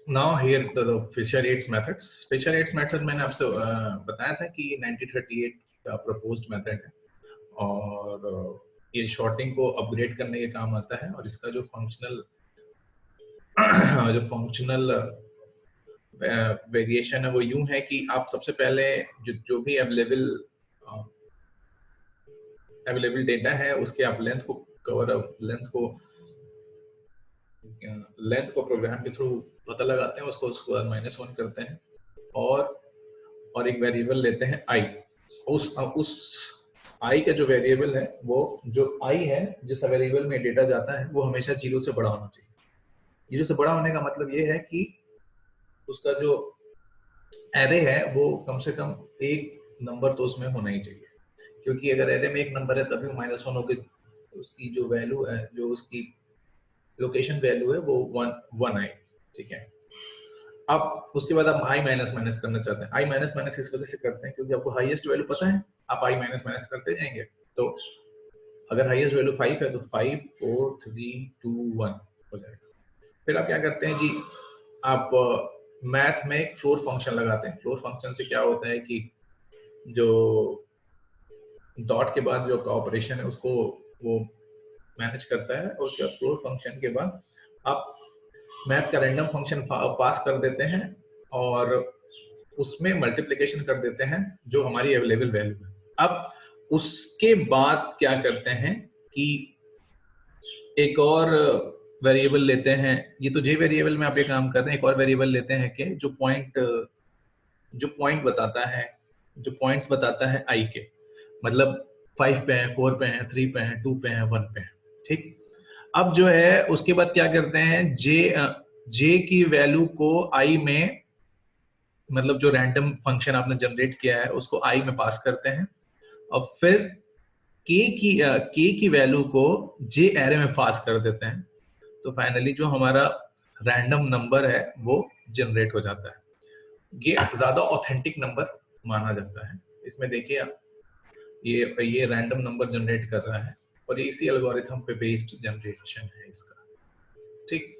Now here the Fisher Yates methods. Fisher Yates method मैंने आपसे बताया था कि 1938 का proposed method है और ये शॉर्टिंग को अपग्रेड करने के काम आता है और इसका जो फंक्शनल वेरिएशन है वो यूं है कि आप सबसे पहले जो भी अवेलेबल डेटा है उसके आप लेंथ को प्रोग्राम के थ्रू पता लगाते हैं, उसको उसके बाद -1 करते हैं और एक वेरिएबल लेते हैं i। उस i का जो वेरिएबल है वो जो i है जिस वेरिएबल में डेटा जाता है वो हमेशा 0 से बड़ा होना चाहिए। 0 से बड़ा होने का मतलब ये है कि उसका जो एरे है वो कम से कम एक नंबर तो उसमें होना ही चाहिए, क्योंकि अगर एरे में एक नंबर है तभी -1 होकर उसकी जो वैल्यू है, जो उसकी लोकेशन वैल्यू है वो 1 आए। ठीक है, अब उसके बाद आप i माइनस माइनस करना चाहते हैं। i माइनस माइनस इस वजह से करते हैं क्योंकि आपको हाईएस्ट वैल्यू पता है, आप i माइनस माइनस करते जाएंगे। तो अगर हाईएस्ट वैल्यू 5 है तो 5 4 3 2 1 हो जाएगा। फिर आप क्या करते हैं जी, आप मैथ में एक फ्लोर फंक्शन लगाते हैं। फ्लोर फंक्शन से क्या होता है कि जो डॉट के बाद जो ऑपरेशन है उसको वो मैनेज करता है, और उसके बाद फ्लोर फंक्शन के बाद आप मैथ का रैंडम फंक्शन पास कर देते हैं और उसमें मल्टीप्लिकेशन कर देते हैं जो हमारी अवेलेबल वैल्यू है। अब उसके बाद क्या करते हैं कि एक और वेरिएबल लेते हैं, ये तो जे वेरिएबल में आप ये काम कर रहे हैं, एक और वेरिएबल लेते हैं कि जो पॉइंट बताता है, जो पॉइंट्स बताता है आई के, मतलब 5 पे है, 4 पे है, 3 पे है, 2 पे है, 1 पे है। ठीक, अब जो है उसके बाद क्या करते हैं, जे की वैल्यू को आई में, मतलब जो रैंडम फंक्शन आपने जनरेट किया है उसको आई में पास करते हैं और फिर के की वैल्यू को जे एरे में पास कर देते हैं। तो फाइनली जो हमारा रैंडम नंबर है वो जनरेट हो जाता है। ये ज्यादा ऑथेंटिक नंबर माना जाता है। इसमें देखिए आप, ये रैंडम नंबर जनरेट कर रहा है और ये इसी एल्गोरिथम पे बेस्ड जनरेशन है इसका। ठीक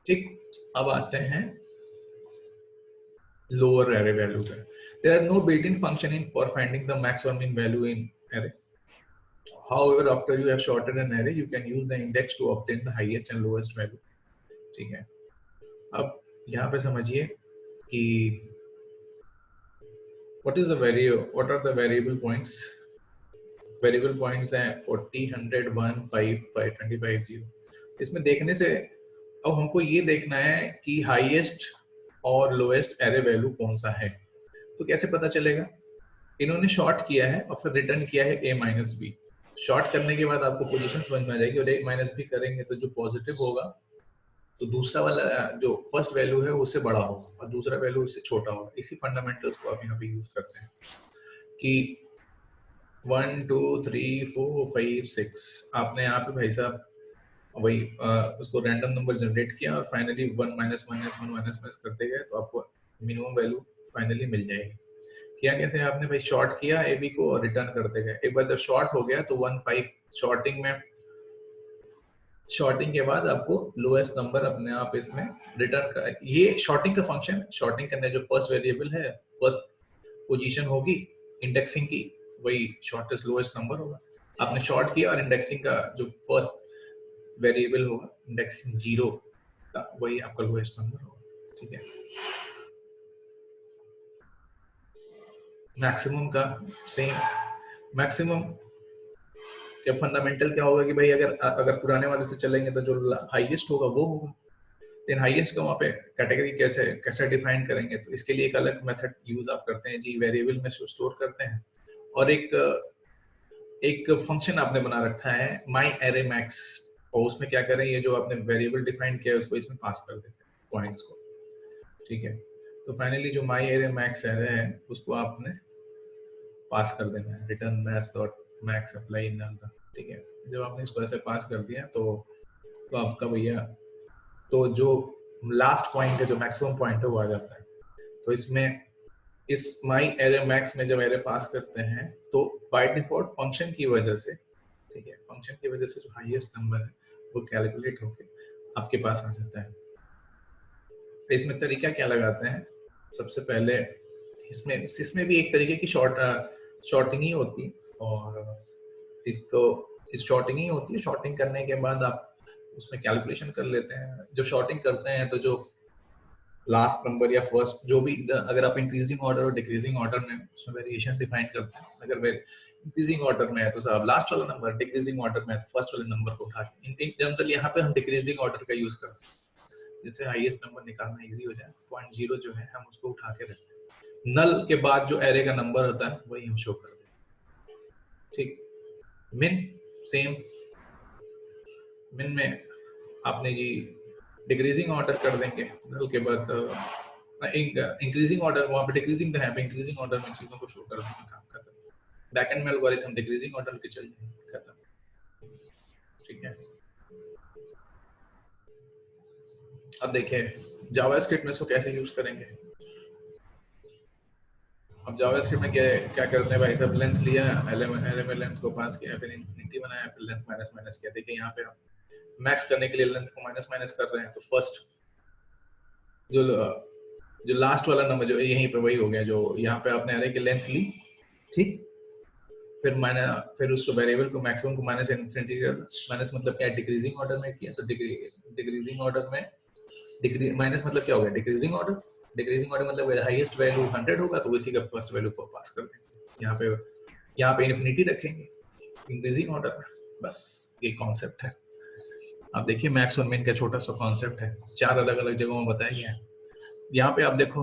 ठीक, अब आते हैं lower array value पे। There are no built-in function in for finding the max or min value in array. However, after you have sorted an array, you can use the index to obtain the highest and lowest value. ठीक है, अब यहाँ पे समझिए कि what are the variable points? Variable points हैं 40, 100, 1, 5, 5, 25, 0। इसमें देखने से अब हमको ये देखना है कि हाईएस्ट और लोएस्ट एरे वैल्यू कौन सा है। तो कैसे पता चलेगा? इन्होंने शॉर्ट किया है और फिर रिटर्न किया है a माइनस बी। शॉर्ट करने के बाद आपको पोजीशन समझ में आ जाएगी, और a माइनस बी करेंगे तो जो पॉजिटिव होगा तो दूसरा वाला जो फर्स्ट वैल्यू है उससे बड़ा होगा और दूसरा वैल्यू उससे छोटा होगा। इसी फंडामेंटल्स को आप यहाँ पे यूज करते हैं कि 1 2 3 4 5 6 आपने यहाँ पे भाई साहब वही उसको रैंडम नंबर जनरेट किया और finally 1 minus minus 1 minus minus करते गए तो आपको मिनिमम वैल्यू फाइनली मिल जाएगी। किया कैसे आपने भाई, शॉर्ट किया ए बी को और रिटर्न करते गए। एक बार जब शॉर्ट हो गया तो 1 5 शॉर्टिंग के बाद आपको लोएस्ट नंबर अपने आप इसमें रिटर्न कर। ये शॉर्टिंग का फंक्शन, शॉर्टिंग करने जो फर्स्ट वेरिएबल है, फर्स्ट पोजीशन होगी इंडेक्सिंग की, वही शॉर्टेस्ट लोएस्ट नंबर होगा। आपने शॉर्ट किया और इंडेक्सिंग का जो फर्स्ट वेरिएबल होगा इंडेक्सिंग 0 का, वही आपका लोएस्ट नंबर होगा। ठीक है, मैक्सिमम का सेम, मैक्सिमम क्या फंडामेंटल क्या होगा कि भाई अगर पुराने वाले से चलेंगे तो जो हाईएस्ट होगा वो होगा, लेकिन हाईएस्ट का वहाँ पे कैटेगरी कैसे डिफाइन करेंगे, तो इसके लिए एक अलग मेथड यूज आप करते हैं जी, वेरिएबल में स्टोर करते हैं और एक फंक्शन आपने बना रखा है माई एरे मैक्स, और उसमें क्या करें, ये जो आपने वेरिएबल डिफाइन किया है उसको इसमें पास कर देते हैं पॉइंट्स को। ठीक है, तो फाइनली जो माई एरे मैक्स एरे है उसको आपने पास कर देना है, return maths dot max apply null का। ठीक है, जब आपने इसको ऐसे पास कर दिया तो आपका भैया तो जो लास्ट पॉइंट है, जो मैक्सिमम पॉइंट है वो आ जाता है। तो इसमें इस माई एरे मैक्स में जब एरे पास करते हैं तो बाय डिफॉल्ट फंक्शन की वजह से, ठीक है, फंक्शन की वजह से जो हाईएस्ट नंबर है वो कैलकुलेट होके आपके पास आ जाता है। तो इसमें तरीका क्या लगाते हैं, सबसे पहले इसमें भी एक तरीके की शॉर्टिंग ही होती है, और इसको इस शॉर्टिंग ही होती है। शॉर्टिंग करने के बाद आप उसमें कैलकुलेशन कर लेते हैं। जब शॉर्टिंग करते हैं तो जो लास्ट नंबर या फर्स्ट जो भी, अगर आप इंक्रीजिंग ऑर्डर और डिक्रीजिंग ऑर्डर में उसमें वेरिएशन डिफाइन करते हैं, अगर वे इंक्रीजिंग ऑर्डर में है तो साहब लास्ट वाला नंबर, डिक्रीजिंग ऑर्डर में है तो फर्स्ट वाले नंबर को उठा के, जनरली यहाँ पे हम डिक्रीजिंग ऑर्डर का यूज करते हैं, जिससे हाईएस्ट नंबर निकालना इजी हो जाए। 0.0 जो है हम उसको उठा के रखते हैं, नल के बाद जो एरे का नंबर होता है वही हम शो करते हैं। ठीक, मिन सेम, मिन में आपने जी डिक्रीजिंग ऑर्डर कर देंगे, उसके बाद इंक्रीजिंग ऑर्डर, वहां पे डिक्रीजिंग है, इंक्रीजिंग ऑर्डर में चीजों को शो कर देंगे, काम खत्म। बैकएंड में एल्गोरिथम डिक्रीजिंग ऑर्डर के चल जाएंगे, खत्म। ठीक है, अब देखिए जावास्क्रिप्ट में इसको कैसे यूज करेंगे। अब जावास्क्रिप्ट में क्या करते हैं भाई साहब, लेंथ लिया, एलएमएल लेंथ को पास किया, फिर इनफिनिटी बनाया, फिर लेंथ माइनस माइनस किया। देखिए यहाँ पे हम मैक्स करने के लिए लेंथ को माइनस माइनस कर रहे हैं, तो फर्स्ट जो लास्ट वाला नंबर जो यहीं पे वही हो गया, जो यहाँ पे आपने एरे की लेंथ ली, ठीक, फिर उसको वेरिएबल को मैक्सिमम को माइनस इनफिनिटी कर, माइनस मतलब क्या, डिक्रीजिंग ऑर्डर में किया, तो डिक्रीजिंग ऑर्डर में माइनस मतलब क्या हो गया, डिक्रीजिंग ऑर्डर। डिक्रीजिंग ऑर्डर मतलब हाईएस्ट वैल्यू 100 होगा तो उसी का फर्स्ट वैल्यू को पास कर देंगे, यहाँ पे इनफिनिटी रखेंगे इंक्रीजिंग ऑर्डर में। बस ये कॉन्सेप्ट है। आप देखिए मैक्स और मिन का छोटा सा कॉन्सेप्ट है, 4 अलग अलग जगहों में बताया गया है। यहाँ पे आप देखो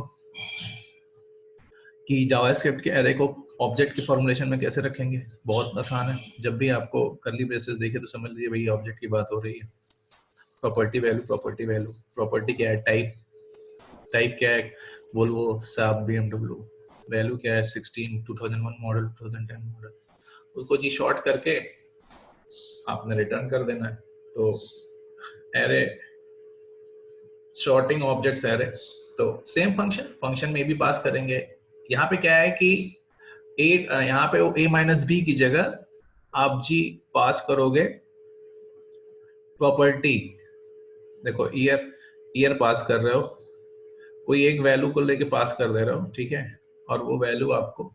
कि जावास्क्रिप्ट के एरे को ऑब्जेक्ट की फॉर्मुलेशन में कैसे रखेंगे, बहुत आसान है। जब भी आपको कर्ली ब्रेसेस देखे तो समझ लीजिए भाई ऑब्जेक्ट की बात हो रही है। Property value, property value, property क्या है, टाइप, टाइप क्या है, वोल्वो, साब, BMW, वैल्यू क्या है, 16, 2001 मॉडल, 2010 मॉडल, उसको जी शॉर्ट करके आपने रिटर्न कर देना है। तो एरे शॉर्टिंग ऑब्जेक्ट्स एरे, तो सेम फंक्शन में भी पास करेंगे। यहाँ पे क्या है कि यहाँ पे a माइनस बी की जगह आप जी पास करोगे प्रॉपर्टी। देखो ईयर पास कर रहे हो, कोई एक वैल्यू को लेके पास कर दे रहे हो, ठीक है, और वो वैल्यू आपको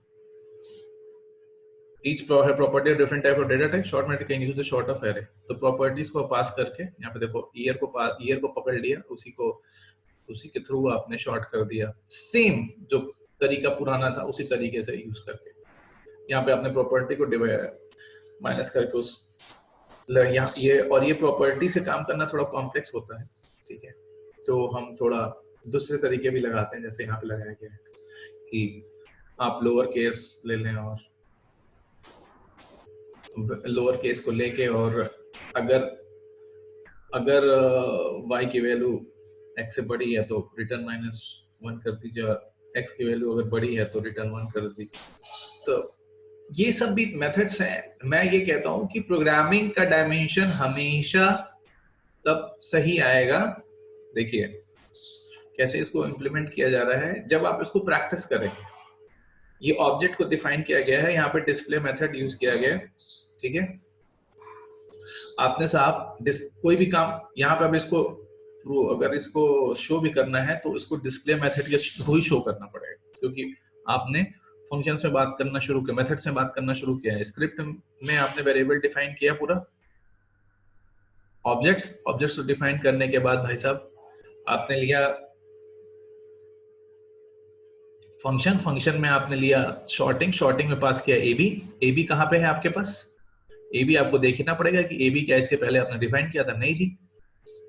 each property of different type of data type, short method can use the short of array। तो प्रॉपर्टीज को पास करके यहाँ पे देखो ईयर को पकड़ लिया, उसी के थ्रू आपने शॉर्ट कर दिया। सेम जो तरीका पुराना था उसी तरीके से यूज करके यहाँ पे आपने प्रॉपर्टी को माइनस करके ये प्रॉपर्टी से काम करना थोड़ा कॉम्प्लेक्स होता है, ठीक है, तो हम थोड़ा दूसरे तरीके भी लगाते हैं, जैसे यहाँ पे लगाया गया है कि आप लोअर केस ले लें और लोअर केस को लेके, और अगर y की वैल्यू x से बड़ी है तो रिटर्न -1 कर दीजिए, और x की वैल्यू अगर बड़ी है तो रिटर्न 1 कर दीजिए। तो ये सब भी मेथड्स हैं। मैं ये कहता हूं कि प्रोग्रामिंग का डायमेंशन हमेशा तब सही आएगा, देखिए कैसे इसको इम्प्लीमेंट किया जा रहा है, जब आप इसको प्रैक्टिस करेंगे। ये ऑब्जेक्ट को डिफाइन किया गया है, यहाँ पे डिस्प्ले मेथड यूज किया गया है, ठीक है। आपने साहब कोई भी काम यहाँ पे अब इसको अगर इसको शो भी करना है तो इसको डिस्प्ले मेथड के थ्रू ही शो करना पड़ेगा, क्योंकि आपने फंक्शंस में बात करना शुरू किया, मेथड्स में बात करना शुरू किया है। स्क्रिप्ट में आपने वेरिएबल डिफाइन किया, पूरा ऑब्जेक्ट्स को डिफाइन करने के बाद भाई साहब आपने लिया फंक्शन में आपने लिया शॉर्टिंग में पास किया ए बी कहाँ पे है आपके पास, ए बी आपको देखना पड़ेगा कि ए बी क्या इसके पहले आपने डिफाइन किया था, नहीं जी,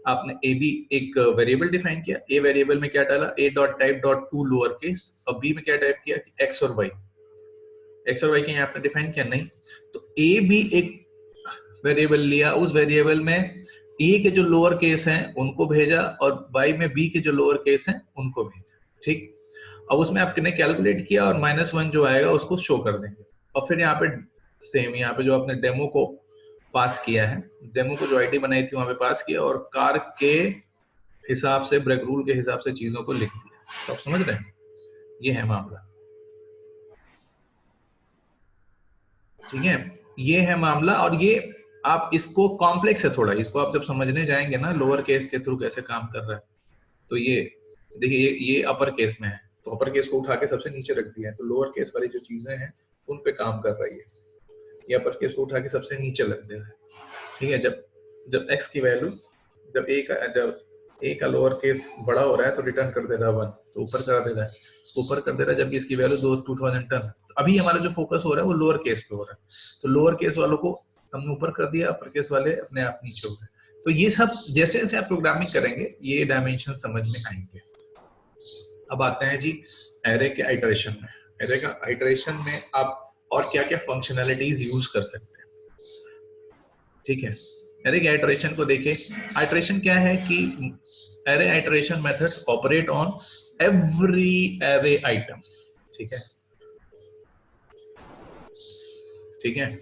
आपने ए बी एक वेरिएबल डिफाइन किया, ए वेरिएबल में क्या डाला, a dot type dot to lower case, और बी में क्या टाइप किया, एक्स और वाई के यहाँ आपने डिफाइन किया, नहीं, तो ए बी एक वेरिएबल लिया, उस वेरिएबल में ए के जो लोअर केस हैं उनको भेजा और वाई में बी के जो लोअर केस हैं उनको भेजा, ठीक। अब उसमें आपने कैलकुलेट किया और -1 जो आएगा उसको शो कर देंगे। और फिर यहाँ पे सेम, यहाँ पे जो आपने डेमो को पास किया है, डेमो को जो आईडी बनाई थी वहां पे पास किया, और कार के हिसाब से, ब्रेक रूल के हिसाब से चीजों को लिख दिया। तो आप समझ रहे हैं, ये है मामला, ठीक है, ये है मामला। और ये आप इसको कॉम्प्लेक्स है थोड़ा, इसको आप जब समझने जाएंगे ना लोअर केस के थ्रू कैसे काम कर रहा है, तो ये देखिए ये अपर केस में है, तो अपर केस को उठा के सबसे नीचे रख दिया है, तो लोअर केस वाली जो चीजें हैं उन पे काम कर रही है, ये अपर केस को उठा के सबसे नीचे रख दिया है, ठीक है। जब x की वैल्यू जब a का लोअर केस बड़ा हो रहा है तो रिटर्न कर दे रहा है 1, तो ऊपर कर दे रहा है, जबकि इसकी वैल्यू 2010। अभी हमारा जो फोकस हो रहा है वो लोअर केस पे हो रहा है, तो लोअर केस वालों को हमने ऊपर कर दिया, अपर केस वाले अपने आप नीचे हो गए। तो ये सब जैसे जैसे आप प्रोग्रामिंग करेंगे ये डायमेंशन समझ में आएंगे। अब आते हैं जी एरे के आइटरेशन में। एरे का आइटरेशन में आप और क्या क्या फंक्शनैलिटीज यूज कर सकते हैं, ठीक है। एरे के आइटरेशन को देखें। आइटरेशन क्या है कि array iteration methods operate on every array item, ठीक है, ठीक है,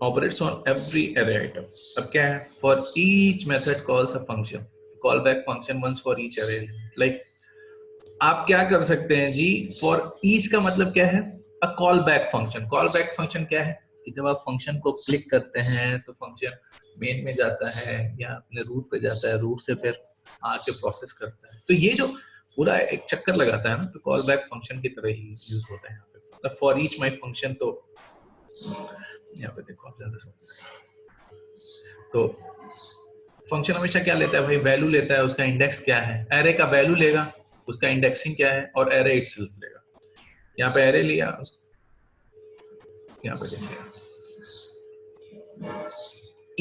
operates on every array item. अब क्या है, for each method calls a function, callback function once for each array. Like आप क्या कर सकते हैं जी, for each का मतलब क्या है, a callback function. callback function क्या है कि जब आप फंक्शन को क्लिक करते हैं तो फंक्शन मेन में जाता है या अपने रूट पे जाता है, रूट से फिर आके प्रोसेस करता है, तो ये जो पूरा एक चक्कर लगाता है ना, तो callback function की तरह ही यूज होता है यहाँ पे। for each my function, तो यहाँ पे देखो आप ज्यादा समझ, तो फंक्शन हमेशा क्या लेता है भाई, वैल्यू लेता है, उसका इंडेक्स क्या है, एरे का वैल्यू लेगा, उसका इंडेक्सिंग क्या है, और एरे इटसेल्फ लेगा। यहाँ पे एरे लिया, यहाँ पे देखिए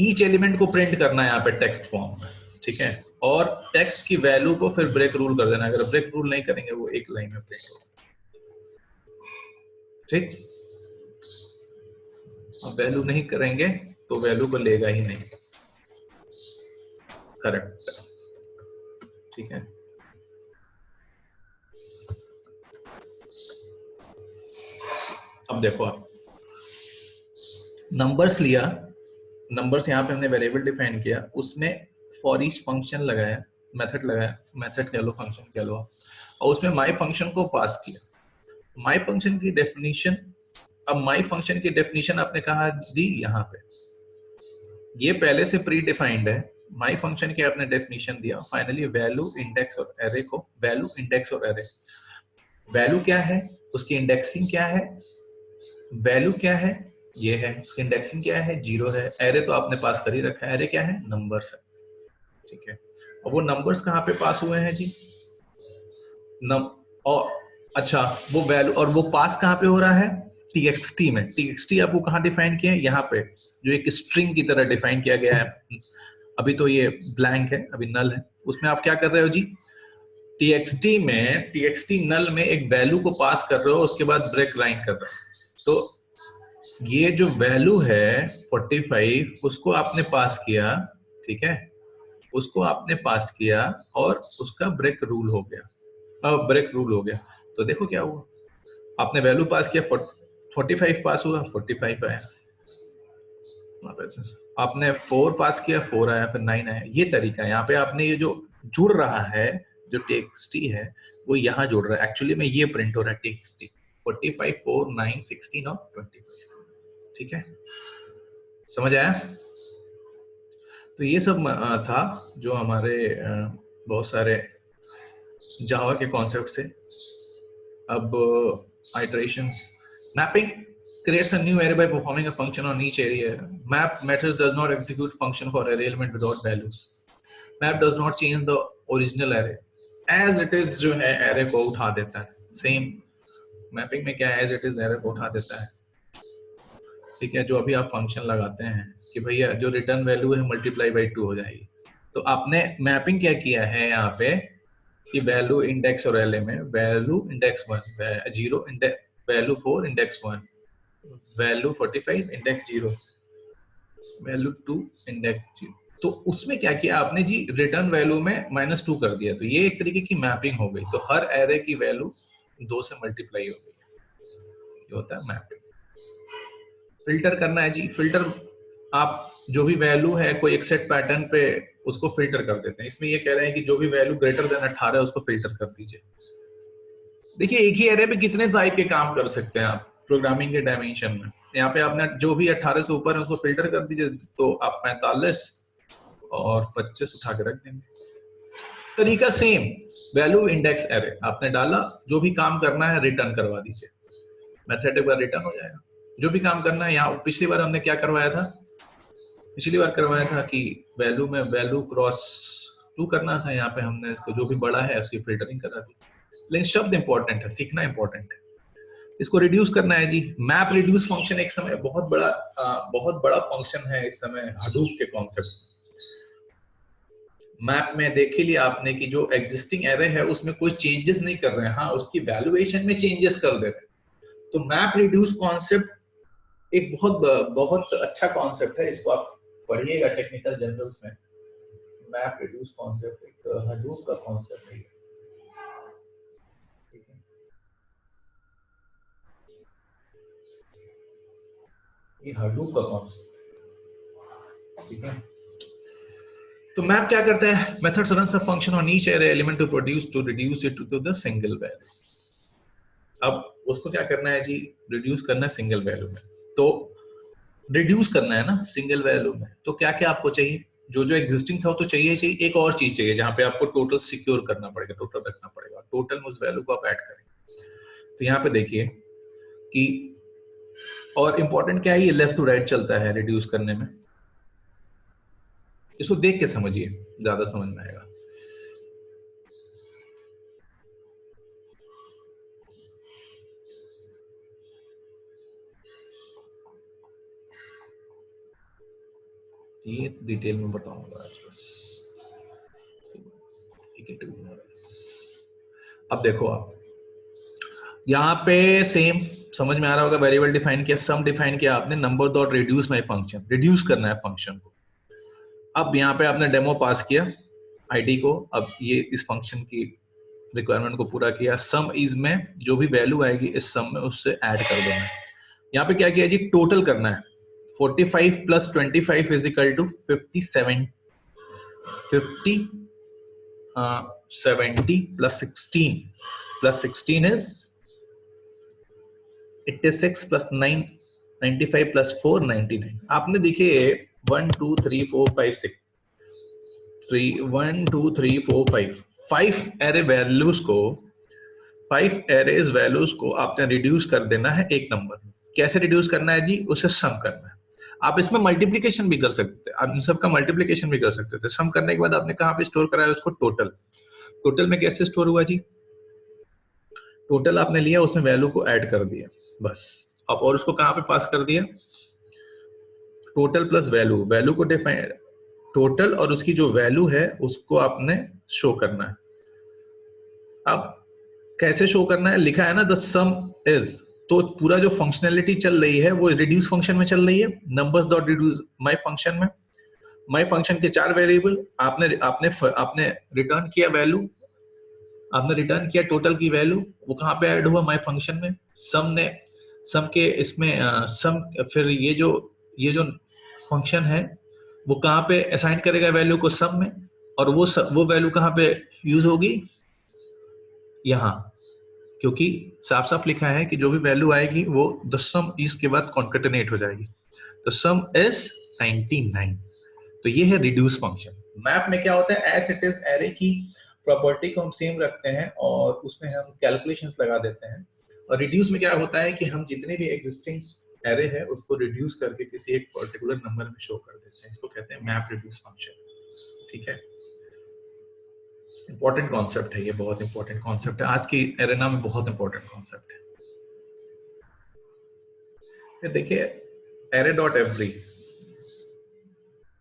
ईच एलिमेंट को प्रिंट करना है यहाँ पे टेक्स्ट फॉर्म में, ठीक है, और टेक्स्ट की वैल्यू को फिर ब्रेक रूल कर देना। अगर ब्रेक रूल नहीं करेंगे वो एक लाइन में प्रिंट होगा, ठीक। अब वैल्यू नहीं करेंगे तो वैल्यू को लेगा ही नहीं, करेक्ट, ठीक है। अब देखो आप नंबर्स लिया, नंबर्स यहाँ पे हमने वेरिएबल डिफाइन किया, उसमें फॉर ईच फंक्शन लगाया, मेथड लगाया, मेथड कह लो फंक्शन कह लो, और उसमें माई फंक्शन को पास किया। माई फंक्शन की डेफिनेशन, अब माई फंक्शन की डेफिनेशन आपने कहा दी यहाँ पे, ये पहले से प्री डिफाइंड है। माई फंक्शन की आपने डेफिनेशन दिया, फाइनली वैल्यू, इंडेक्स और एरे को, वैल्यू, इंडेक्स और एरे, वैल्यू क्या है, उसकी इंडेक्सिंग क्या है, वैल्यू क्या है, ये है, उसकी इंडेक्सिंग क्या है, 0 है, एरे तो आपने पास कर ही रखा है, एरे क्या है, नंबर्स है, ठीक है। और वो नंबर्स कहाँ पे पास हुए हैं जी, और अच्छा वो वैल्यू, और वो पास कहाँ पे हो रहा है, txt में। txt आपको कहाँ डिफाइन किया है, यहाँ पे, जो एक स्ट्रिंग की तरह डिफाइन किया गया है। अभी तो ये ब्लैंक है, अभी नल है, उसमें आप क्या कर रहे हो जी, txt में, txt नल में एक वैल्यू को पास कर रहे हो, उसके बाद ब्रेक लाइन कर रहे हो। तो ये जो वैल्यू है 45, उसको आपने पास किया, ठीक है, उसको आपने पास किया और उसका ब्रेक रूल हो गया। अब ब्रेक रूल हो गया तो देखो क्या हुआ, आपने वैल्यू पास किया, 45 पास हुआ, 45 आया, आपने 4 पास किया, 4 आया, फिर 9 आया। ये तरीका है, यहाँ पे आपने ये जो जुड़ रहा है, जो टेक्स्ट है वो यहाँ जुड़ रहा है, एक्चुअली में ये प्रिंट हो रहा है टेक्स्ट 45, 4, 9, 16 और 25, ठीक है, समझ आया। तो ये सब था जो हमारे बहुत सारे जावा के कॉन्सेप्ट थे। अब iterations, mapping creates a new array by performing a function on each area. Map methods does not execute function for array element without values. Map does not change the original array as it is, जो है array को उठा देता है। Same mapping में क्या है, as it is array को उठा देता है, ठीक है। जो अभी आप फंक्शन लगाते हैं कि भैया जो रिटर्न वैल्यू है मल्टीप्लाई बाई 2 हो जाएगी, तो आपने मैपिंग क्या किया है यहाँ पे कि वैल्यू इंडेक्स और एले में, value index 1 0, value 4 index 1, value 45 index 0, value 2 index 0। तो उसमें क्या किया आपने जी, रिटर्न वैल्यू में -2 कर दिया, तो ये एक तरीके की मैपिंग हो गई। तो हर एरे की वैल्यू 2 से मल्टीप्लाई हो गई, ये होता है मैपिंग। फिल्टर करना है जी, फिल्टर आप जो भी वैल्यू है कोई एक सेट पैटर्न पे उसको फिल्टर कर देते हैं। इसमें ये कह रहे हैं कि जो भी वैल्यू ग्रेटर देन 18 है उसको फिल्टर कर दीजिए। देखिए एक ही एरे पे कितने टाइप के काम कर सकते हैं आप, प्रोग्रामिंग के डायमेंशन में। यहाँ पे आपने जो भी 18 से ऊपर है उसको फिल्टर कर दीजिए, तो आप 45 और 25 उठा के रख देंगे। तरीका सेम, वैल्यू इंडेक्स एरे आपने डाला, जो भी काम करना है रिटर्न करवा दीजिए, मेथड एक बार रिटर्न हो जाएगा। जो भी काम करना है, यहाँ पिछली बार हमने क्या करवाया था, पिछली बार करवाया था कि वैल्यू में वैल्यू क्रॉस 2 करना था, यहाँ पे हमने इसको जो भी बड़ा है उसकी फिल्टरिंग करा दी। लेकिन शब्द इंपॉर्टेंट है, सीखना इंपॉर्टेंट है। इसको रिड्यूस करना है जी, मैप रिड्यूस फंक्शन एक समय बहुत बड़ा फंक्शन है इस समय हडूप के कॉन्सेप्ट। मैप में देख ही लिया आपने कि जो एग्जिस्टिंग एरे है उसमें कोई चेंजेस नहीं कर रहे हैं, हाँ उसकी वैल्यूएशन में चेंजेस कर दे रहे हैं। तो मैप रिड्यूस कॉन्सेप्ट एक बहुत अच्छा कॉन्सेप्ट है, इसको आप पढ़िएगा टेक्निकल जर्नल्स में। मैप रिड्यूस कॉन्सेप्ट एक हडूप का कॉन्सेप्ट है, ठीक है। ये हडूप का कॉन्सेप्ट, ठीक है। तो मैप क्या करता है, methods runs a function on each array element to reduce it to the single value. अब उसको क्या करना है जी, रिड्यूस करना है सिंगल वैल्यू में। तो रिड्यूस करना है ना सिंगल वैल्यू में, तो क्या क्या आपको चाहिए, जो जो एग्जिस्टिंग था वो तो चाहिए, एक और चीज चाहिए जहां पे आपको टोटल सिक्योर करना पड़ेगा, टोटल रखना पड़ेगा, टोटल में उस वैल्यू को आप ऐड करें। तो यहाँ पे देखिए कि, और इंपॉर्टेंट क्या है, ये लेफ्ट टू राइट चलता है रिड्यूस करने में, इसको देख के समझिए, ज्यादा समझ में आएगा। ये डिटेल में बताऊंगा आज बस। अब देखो आप यहाँ पे सेम समझ में आ रहा होगा, वेरिएबल डिफाइन किया, सम डिफाइन किया आपने, number dot reduce my function, reduce करना है फंक्शन को। अब यहाँ पे आपने डेमो पास किया आईडी को, अब ये इस फंक्शन की रिक्वायरमेंट को पूरा किया। सम इज में जो भी वैल्यू आएगी इस सम में उससे ऐड कर देना है। यहाँ पे क्या किया जी, टोटल करना है। 45 plus 25 is equal to 57, 70 plus 16 is 86 plus 9 95 plus 4 99। आपने देखिए 1 2 3 4 5 6 3 1 2 3 4 5 एरे वैल्यूज को, 5 एरेज वैल्यूज को आपने रिड्यूस कर देना है एक नंबर में। कैसे रिड्यूस करना है जी, उसे सम करना है। आप इसमें मल्टीप्लिकेशन भी कर सकते हैं, आप इन सब का मल्टीप्लिकेशन भी कर सकते थे। सम करने के बाद आपने कहाँ पे स्टोर कराया उसको, टोटल। टोटल में कैसे स्टोर हुआ जी, टोटल आपने लिया, उसमें वैल्यू को ऐड कर दिया बस। अब और उसको कहाँ पे पास कर दिया, टोटल प्लस वैल्यू, वैल्यू को डिफाइन, टोटल और उसकी जो वैल्यू है उसको आपने शो करना है। अब कैसे शो करना है, लिखा है ना द सम इज, तो पूरा जो फंक्शनैलिटी चल रही है वो रिड्यूस फंक्शन में चल रही है, numbers dot reduce my function में। माय फंक्शन के 4 वेरिएबल, आपने आपने आपने रिटर्न किया वैल्यू, आपने रिटर्न किया टोटल की वैल्यू, वो कहाँ पे ऐड हुआ, माय फंक्शन में। सम ने, सम के इसमें सम, फिर ये जो फंक्शन है वो कहाँ पे असाइन करेगा वैल्यू को, सम में, और वो वैल्यू कहाँ पे यूज होगी, यहाँ, क्योंकि साफ साफ लिखा है कि जो भी वैल्यू आएगी वो द सम इज के बाद कॉन्केटेनेट हो जाएगी। तो सम इज 99। तो ये है रिड्यूस फंक्शन। मैप में क्या होता है, एज इट इज एरे की प्रॉपर्टी को हम सेम रखते हैं और उसमें हम कैलकुलेशंस लगा देते हैं। और रिड्यूस में क्या होता है कि हम जितने भी एग्जिस्टिंग एरे है उसको रिड्यूस करके किसी एक पर्टिकुलर नंबर में शो कर देते हैं, इसको कहते हैं मैप रिड्यूस फंक्शन, ठीक है। इंपॉर्टेंट कॉन्सेप्ट है ये, बहुत इंपॉर्टेंट कॉन्सेप्ट है, आज की एरेना में बहुत इंपॉर्टेंट कॉन्सेप्ट है। ये देखिए एरे डॉट एवरी,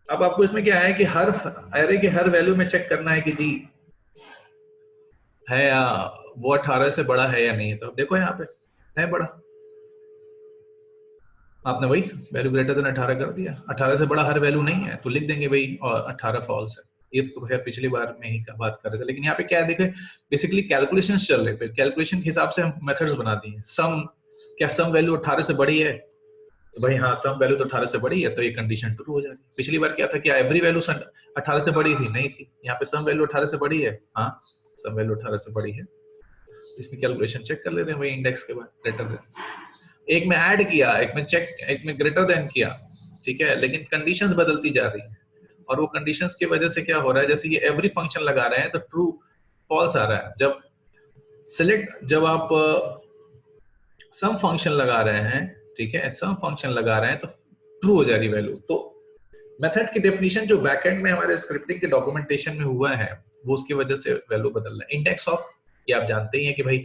अब आपको इसमें क्या है कि हर एरे के हर वैल्यू में चेक करना है कि जी है या वो 18 से बड़ा है या नहीं है। तो अब देखो यहाँ पे है बड़ा, आपने वही वैल्यू ग्रेटर देन 18 कर दिया। 18 से बड़ा हर वैल्यू नहीं है तो लिख देंगे भाई और 18 फॉल्स है। ये तो खैर पिछली बार में ही बात कर रहे थे, लेकिन यहाँ पे क्या है, देखे बेसिकली कैलकुलेशंस चल रहे थे, कैलकुलेशन के हिसाब से हम मेथड्स बना दिए। सम, क्या सम वैल्यू 18 से बड़ी है, तो भाई हाँ सम वैल्यू तो 18 से बड़ी है, तो ये कंडीशन ट्रू हो जाती है। पिछली बार क्या था, क्या एवरी वैल्यू 18 से बड़ी थी, नहीं थी। यहाँ पे सम वैल्यू 18 से बड़ी है, हाँ सम वैल्यू 18 से बड़ी है। इसमें कैलकुलेशन चेक कर लेते हैं वही इंडेक्स के बाद, ग्रेटर देन। एक में ऐड किया, एक में चेक, एक में ग्रेटर देन किया, ठीक है, लेकिन कंडीशंस बदलती जा रही है और वो कंडीशंस की वजह से क्या हो रहा है, जैसे ये एवरी फंक्शन लगा रहे हैं तो ट्रू फॉल्स आ रहा है। जब आप सम फंक्शन लगा रहे हैं, ठीक है, सम फंक्शन लगा रहे हैं तो ट्रू हो जा रही वैल्यू। तो मेथड की डेफिनेशन जो बैकएंड में हमारे स्क्रिप्टिंग के डॉक्यूमेंटेशन में हुआ है वो उसकी वजह से वैल्यू बदल रहा है। इंडेक्स ऑफ, ये आप जानते ही हैं कि भाई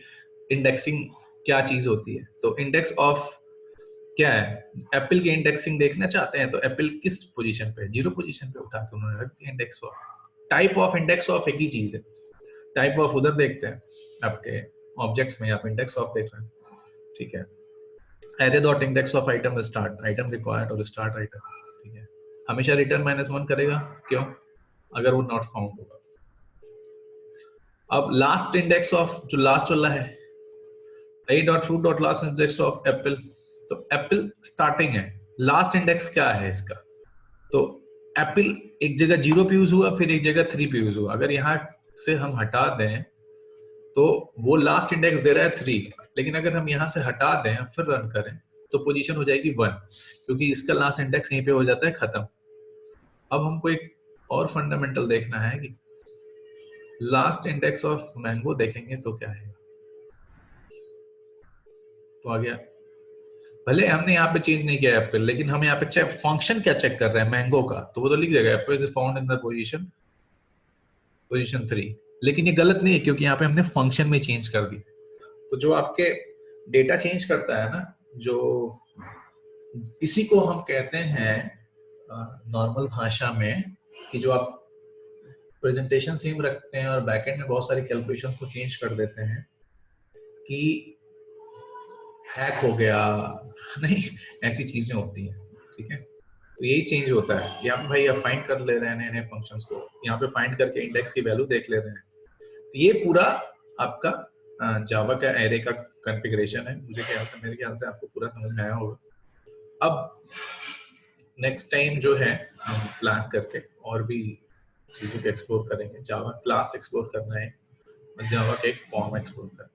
इंडेक्सिंग क्या चीज होती है। तो इंडेक्स ऑफ क्या है, एप्पल की इंडेक्सिंग देखना चाहते हैं तो एप्पल किस पोजीशन पे है, 0 पोजीशन पे उठा के उन्होंने रख दिया index of. Type of, index of एक ही चीज है। टाइप ऑफ उधर देखते हैं आपके ऑब्जेक्ट्स में, आप इंडेक्स ऑफ देख रहे हैं, ठीक है। array dot index of item start, item required और start item, ठीक है, हमेशा रिटर्न -1 करेगा, क्यों, अगर वो नॉट फाउंड होगा। अब लास्ट इंडेक्स ऑफ, जो लास्ट वाला है, a dot fruit dot last index of apple, तो एप्पल स्टार्टिंग है, लास्ट इंडेक्स क्या है इसका, तो एप्पल एक जगह 0 पे यूज हुआ, फिर एक जगह 3 पे यूज हुआ। अगर यहाँ से हम हटा दें तो वो लास्ट इंडेक्स दे रहा है 3, लेकिन अगर हम यहाँ से हटा दें फिर रन करें तो पोजीशन हो जाएगी 1, क्योंकि इसका लास्ट इंडेक्स यहीं पे हो जाता है खत्म। अब हमको एक और फंडामेंटल देखना है कि लास्ट इंडेक्स ऑफ मैंगो देखेंगे तो क्या है, तो आ गया। भले हमने यहाँ पे चेंज नहीं किया एप्पल, लेकिन हम यहाँ पे चेक फंक्शन क्या चेक कर रहे हैं मैंगो का, तो वो तो लिख देगा Apple is found in the position 3, लेकिन ये गलत नहीं है क्योंकि यहाँ पे हमने फंक्शन में चेंज कर दी। तो जो आपके डेटा चेंज करता है ना, जो इसी को हम कहते हैं नॉर्मल भाषा में कि जो आप प्रेजेंटेशन सेम रखते हैं और बैकएंड में बहुत सारी कैलकुलेशन को चेंज कर देते हैं कि हैक हो गया, नहीं, ऐसी चीजें होती हैं, ठीक है। तो यही चेंज होता है। यहाँ पे भाई आप फाइंड कर ले रहे हैं नए फंक्शंस को, यहाँ पे फाइंड करके इंडेक्स की वैल्यू देख ले रहे हैं। तो ये पूरा आपका जावा का एरे का कॉन्फ़िगरेशन है। मुझे मेरे ख्याल से आपको पूरा समझ में आया होगा। अब नेक्स्ट टाइम जो है हम प्लान करके और भी चीजों को एक्सप्लोर करेंगे। जावा क्लास एक्सप्लोर करना है और जावा का एक फॉर्म एक्सप्लोर करना है।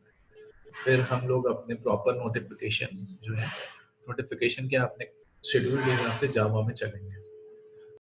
फिर हम लोग अपने प्रॉपर नोटिफिकेशन जो है, नोटिफिकेशन के अपने शेड्यूल के हिसाब से जावा में चलेंगे।